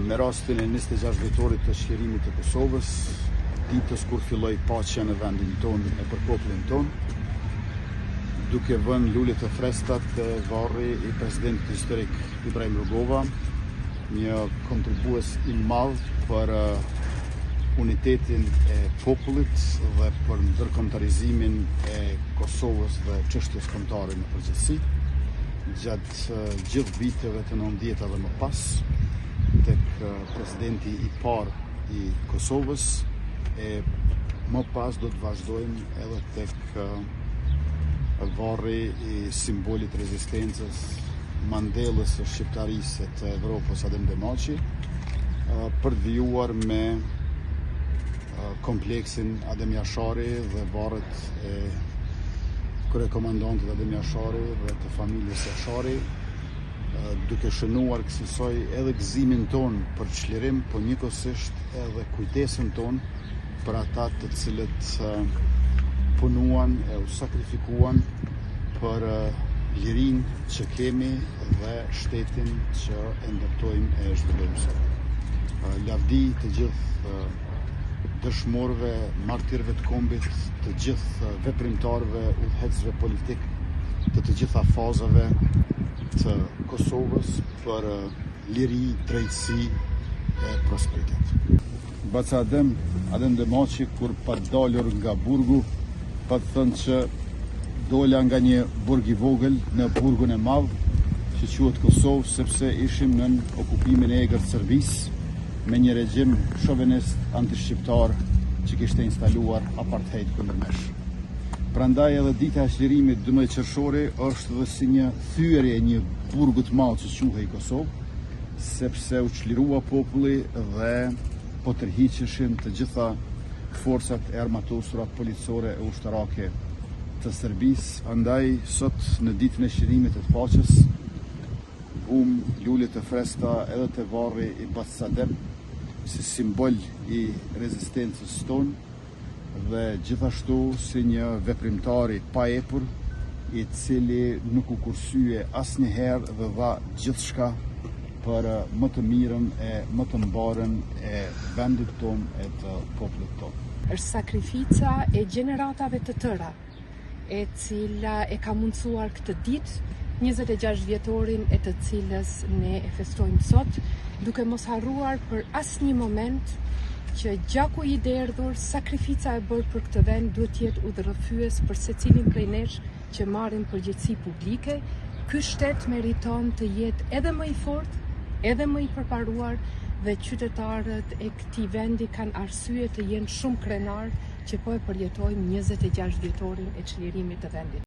Me rastin e 26 vjetorit të çlirimit të Kosovës, ditës kur filloi paqja në vendin tonë e për popullin tonë, duke vënë lule të freskëta te varri i presidentit historik Ibrahim Rugova, një kontribues i madh për unitetin e popullit dhe për ndërkombëtarizimin e Kosovës dhe çështjes kombëtare në përgjithësi, gjatë gjithë viteve të 90-ta dhe më pas, tek presidenti i parë i Kosovës, e më pas do të vazhdojmë edhe tek varri i simbolit rezistencës Mandelës së shqiptarisë të Evropës Adem Demaçi, për të vijuar me kompleksin Adem Jashari dhe varret e kryekomandantit Adem Jashari dhe të familjes Jashari, duke shënuar kësaj edhe gëzimin ton për çlirim, po njëkohësisht edhe kujtesën ton për ata të cilët punuan e u sakrifikuan për lirinë që kemi dhe shtetin që e ndërtojmë e zhvillojmë sot. Lavdi të gjithë dëshmorëve, martirëve të kombit, të gjithë veprimtarëve, udhëheqësve politik, të gjitha fazave të Kosovës për liri, drejtësi e prosperitet. Baca Adem Demaçi, kur pa dalur nga burgu, pa të thënë që dola nga një burg i vogël në burgun e madh, që quhet Kosovë, sepse ishim në okupimin e egër të Serbisë me një regjim shovenist antishqiptar që kishte instaluar apartheid kundërmesh. Prandaj edhe dita e çlirimit 12 qershori është dhe si një thyerje e një burgu të madh që quhej Kosovë, sepse u çlirua populli dhe po tërhiqeshin të gjitha forcat e armatosura policore e ushtarake të Serbisë. Andaj sot në ditën e çlirimit të paqes vum lule të freskëta edhe te varri i Bacadem si simbol i rezistencës tonë, dhe gjithashtu si një veprimtar i paepur, i cili nuk u kursye asnjëherë dhe dha gjithçka për më të mirën e më të mbarën e vendit tonë e të popullit tonë. Është sakrifica e gjeneratave të tëra, e cila e ka mundësuar këtë ditë, 26 vjetorin e të cilës ne e festojmë sot, duke mos harruar për asnjë moment që gjaku i derdhur, sakrifica e bërë për këtë vend duhet jetë udhërrëfyes për secilin prej nesh që marrin përgjegjësi publike. Ky shtet meriton të jetë edhe më i fortë, edhe më i përparuar, dhe qytetarët e këtij vendi kanë arsye të jenë shumë krenar që po e përjetojmë 26 vjetorin e çlirimit të vendit.